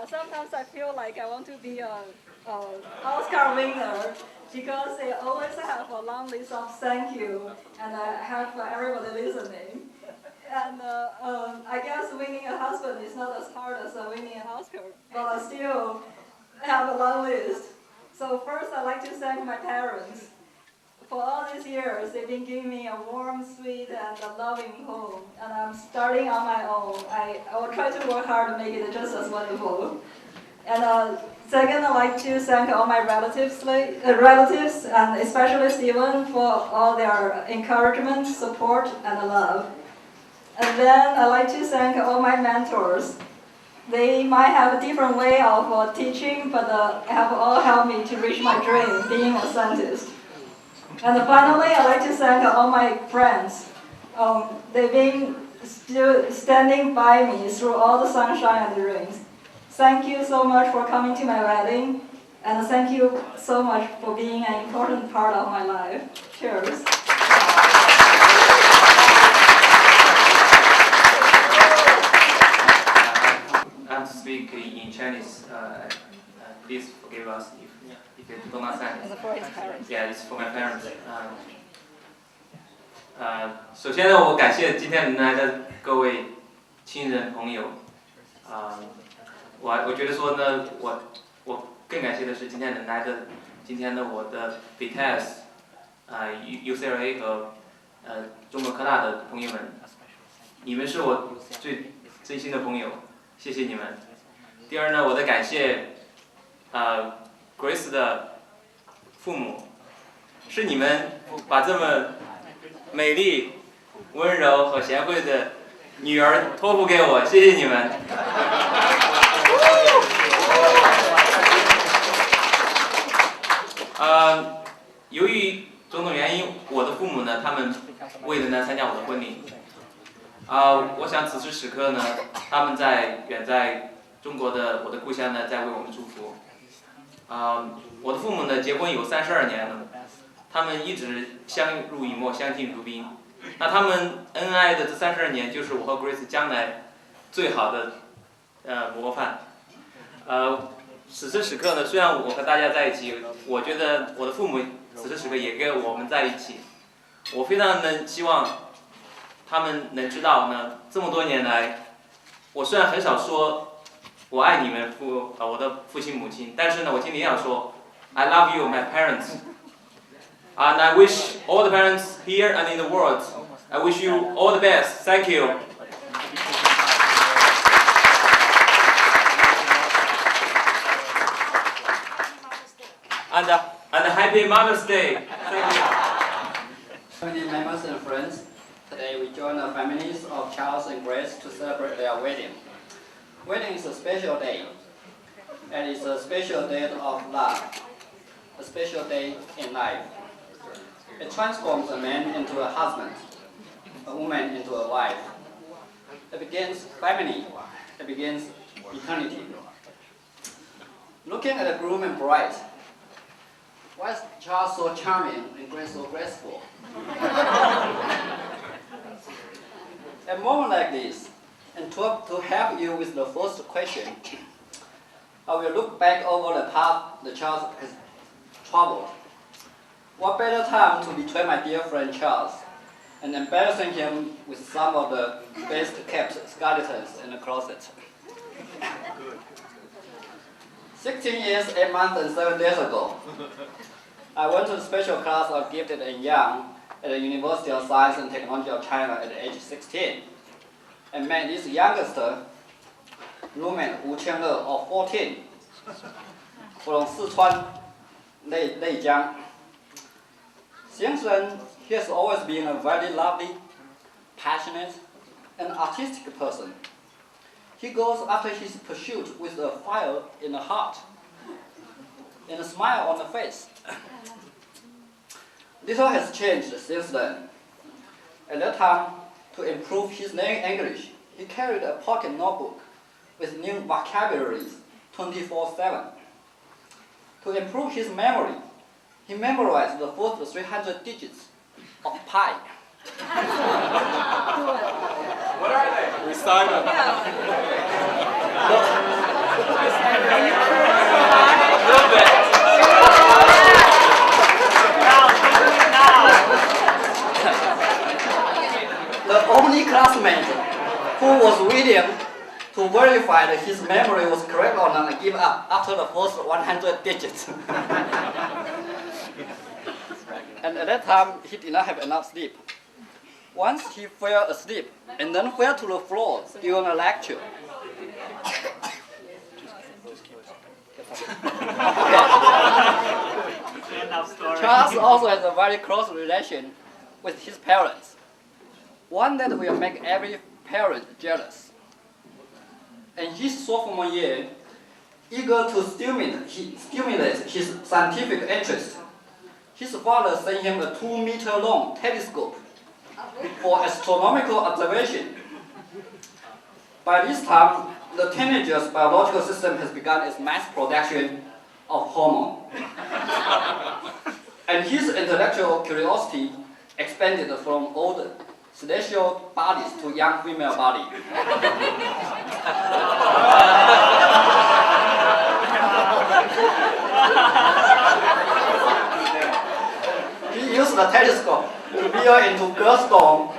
Yeah, sometimes I feel like I want to be a Oscar winner because they always have a long list of thank you and I have everybody listening. And I guess winning a husband is not as hard as winning an Oscar, but I still have a long list. So first I'd like to thank my parents. For all these years, they've been giving me a warm, sweet, and a loving home. And I'm starting on my own. I will try to work hard to make it just as wonderful. And second, I'd like to thank all my relatives and especially Stephen for all their encouragement, support, and love. And then I'd like to thank all my mentors. They might have a different way of teaching, but have all helped me to reach my dream, being a scientist. And finally, I'd like to thank all my friends. They've been still standing by me through all the sunshine and the rains. Thank you so much for coming to my wedding, and thank you so much for being an important part of my life. Cheers. I'm to speak in Chinese. Please forgive us if you don't understand. It's for his parents. Yeah, it's for my parents. 首先呢，我感谢今天来的各位亲人朋友。我觉得说呢，我更感谢的是今天能来的，今天的我的 BTS WZwed06和中国科大的朋友们，你们是我最真心的朋友，谢谢你们。第二呢，我的感谢Grace 的父母，是你们把这么美丽、温柔和贤惠的女儿托付给我，谢谢你们。由于种种原因，我的父母呢，他们未能来参加我的婚礼。我想此时此刻呢，他们远在中国的我的故乡呢，在为我们祝福。我的父母呢，结婚有32年了，他们一直相濡以沫，相敬如宾。那他们恩爱的这32年，就是我和 Grace 将来最好的模范。此时此刻呢，虽然我和大家在一起，我觉得我的父母此时此刻也跟我们在一起。我非常的希望他们能知道呢，这么多年来，我虽然很少说我爱你们我的父亲母亲，但是呢，我今天要说 I love you, my parents, and I wish all the parents here and in the world, I wish you all the best. Thank you. And happy Mother's Day. Thank you. Family members and friends, today we join the families of Charles and Grace to celebrate their wedding. Wedding is a special day, and it's a special day of love, a special day in life. It transforms a man into a husband, a woman into a wife. It begins family, it begins eternity. Looking at the groom and bride, why is Charles so charming and Grace so graceful? At a moment like this, and to help you with the first question, I will look back over the path the Charles has traveled. What better time to betray my dear friend Charles and embarrassing him with some of the best kept skeletons in the closet. 16 years, 8 months and 7 days ago, I went to the special class of Gifted and Young at the University of Science and Technology of China at the age of 16, and met this youngster, Lumen Wu Qiangle of 14, from Sichuan, Leijiang. Since then, he has always been a very lovely, passionate, and artistic person. He goes after his pursuit with a fire in the heart and a smile on the face. Little has changed since then. At that time, to improve his English, he carried a pocket notebook with new vocabularies 24/7. To improve his memory, he memorized the first 300 digits of pi. What are they? Recite them. little bit. The only classmate who was willing to verify that his memory was correct or not give up after the first 100 digits. And at that time, he did not have enough sleep. Once he fell asleep and then fell to the floor during a lecture. Charles also has a very close relation with his parents. One that will make every parent jealous. In his sophomore year, eager to stimulate his scientific interest, his father sent him a 2-meter-long telescope for astronomical observation. By this time, the teenager's biological system has begun its mass production of hormone. And his intellectual curiosity expanded from old celestial bodies to young female body. He used the telescope to peer into girls' dorm.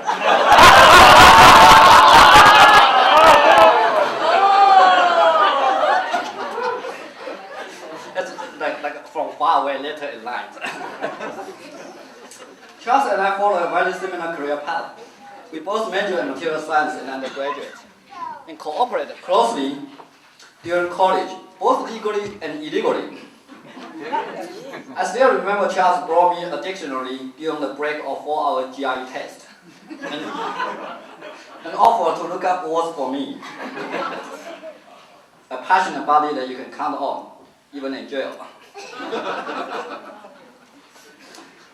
It's like from far away later in life. Charles and I follow a very similar career path. We both major in material science in undergraduate and cooperated closely during college, both legally and illegally. I still remember Charles brought me a dictionary during the break of 4-hour GRE test and offered to look up words for me. A passionate buddy that you can count on, even in jail.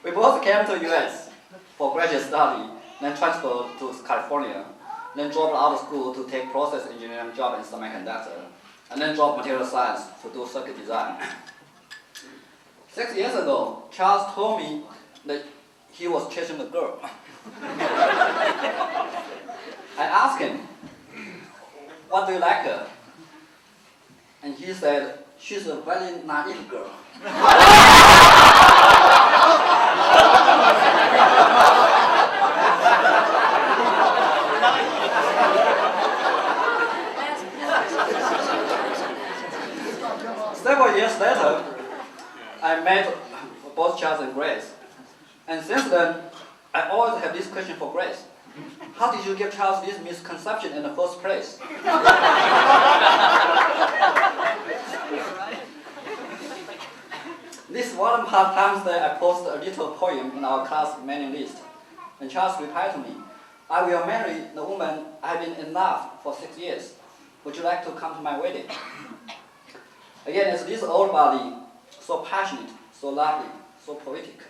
We both came to US for graduate study, then transferred to California, then dropped out of school to take process engineering job in semiconductor, and then dropped material science to do circuit design. 6 years ago, Charles told me that he was chasing a girl. I asked him, "What do you like her?" And he said, "She's a very naive girl." Several years later, I met both Charles and Grace. And since then, I always have this question for Grace. How did you give Charles this misconception in the first place? This one part-time day, I posted a little poem in our class mailing list. And Charles replied to me, "I will marry the woman I've been in love for 6 years. Would you like to come to my wedding?" Again, it's this old body, so passionate, so lovely, so poetic.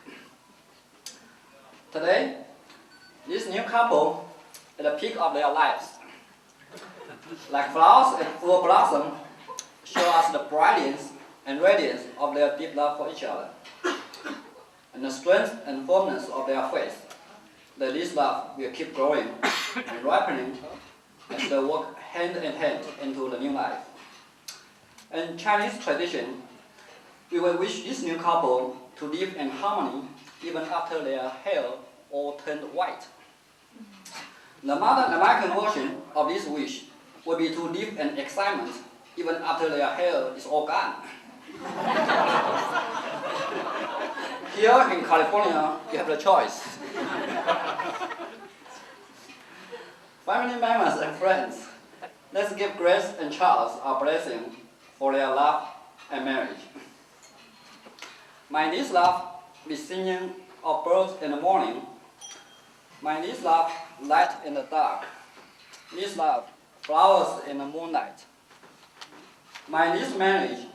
Today, this new couple at the peak of their lives, like flowers in full blossom, show us the brilliance and radiance of their deep love for each other, and the strength and firmness of their faith, that this love will keep growing and ripening as they walk hand in hand into the new life. In Chinese tradition, we will wish this new couple to live in harmony even after their hair all turned white. The modern American version of this wish would be to live in excitement even after their hair is all gone. Here in California, you have the choice. Family members and friends, let's give Grace and Charles a blessing for their love and marriage. May this love be singing of birds in the morning. May this love light in the dark. This love flowers in the moonlight. May this marriage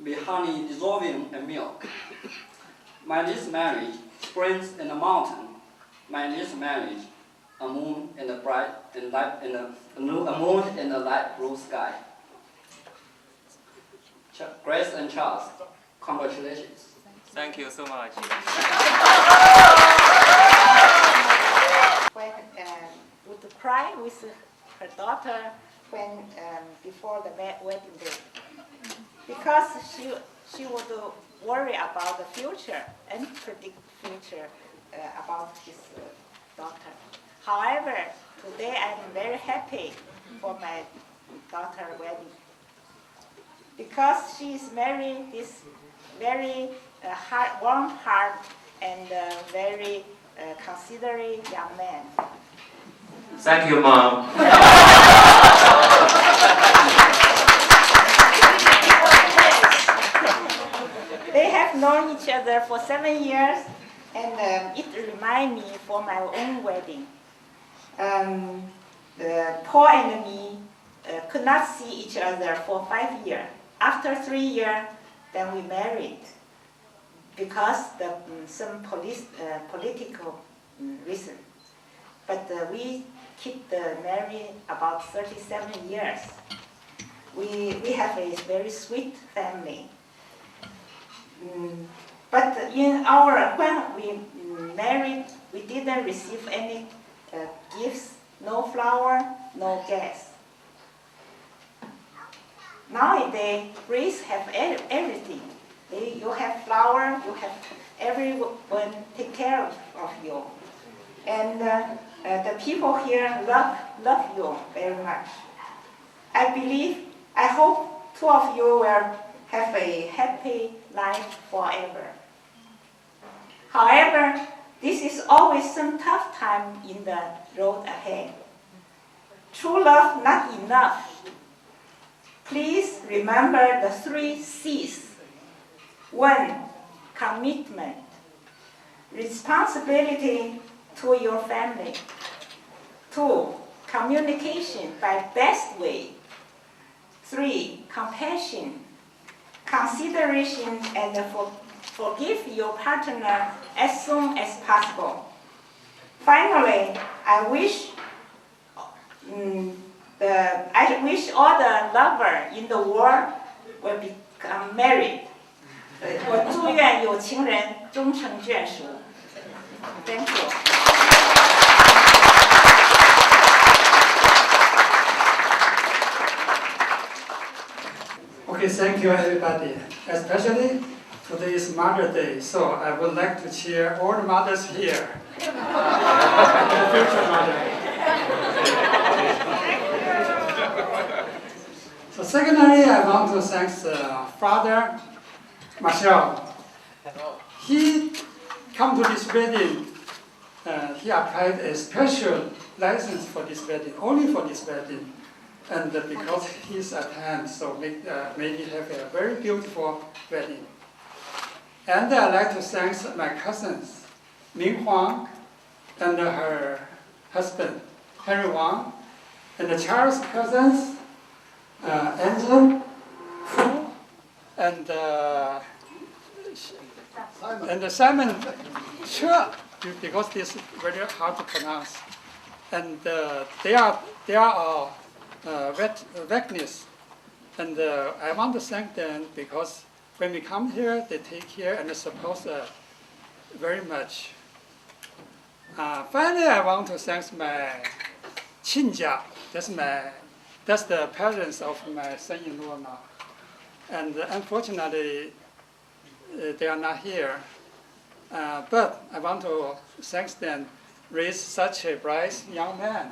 be honey dissolving in milk. May this marriage springs in the mountain. May this marriage a moon in the bright and light in the a moon in the light blue sky. Grace and Charles, congratulations. Thank you so much. When would cry with her daughter when before the wedding day, because she would worry about the future and predict future about his daughter. However, today I'm very happy for my daughter's wedding because she is marrying this very warm heart and very considerate young man. Thank you, Mom. They have known each other for 7 years, and it reminds me for my own wedding. Paul and me could not see each other for 5 years. After 3 years, then we married because some political reason. But we keep the marriage about 37 years. We have a very sweet family. But when we married, we didn't receive any gifts, no flower, no gas. Nowadays, priests have everything. You have flower, you have everyone take care of you. And the people here love you very much. I hope 2 of you will have a happy life forever. However, this is always some tough time in the road ahead. True love not enough. Please remember the 3 C's. 1, commitment. Responsibility to your family. 2, communication by best way. 3, compassion. Consideration and forgive your partner as soon as possible. Finally, I wish all the lovers in the world will become married. 我祝愿有情人终成眷属。Thank you. Okay, thank you everybody. Especially today is Mother's Day, so I would like to cheer all the mothers here. The future mother. So secondly, I want to thank Father Marshall. He come to this wedding. He applied a special license for this wedding, only for this wedding. And because he's at hand, so made it have a very beautiful wedding. And I'd like to thank my cousins, Ming Huang and her husband, Henry Wang, and Charles' cousins, Angel, Fu, and Simon Che, because this is very hard to pronounce. And they are witness, and I want to thank them because when we come here, they take care and support very much. Finally, I want to thank my Qinjia. That's the parents of my son-in-law now. And unfortunately, they are not here. But I want to thank them raise such a bright young man.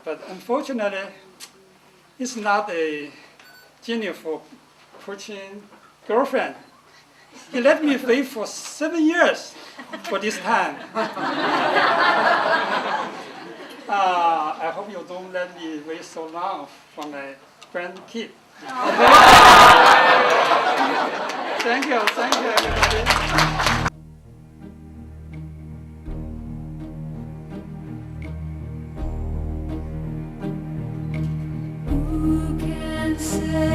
But unfortunately, it's not a genius for pushing girlfriend. He let me wait for 7 years for this time. I hope you don't let me wait so long for my grandkid. Thank you everybody. Who can say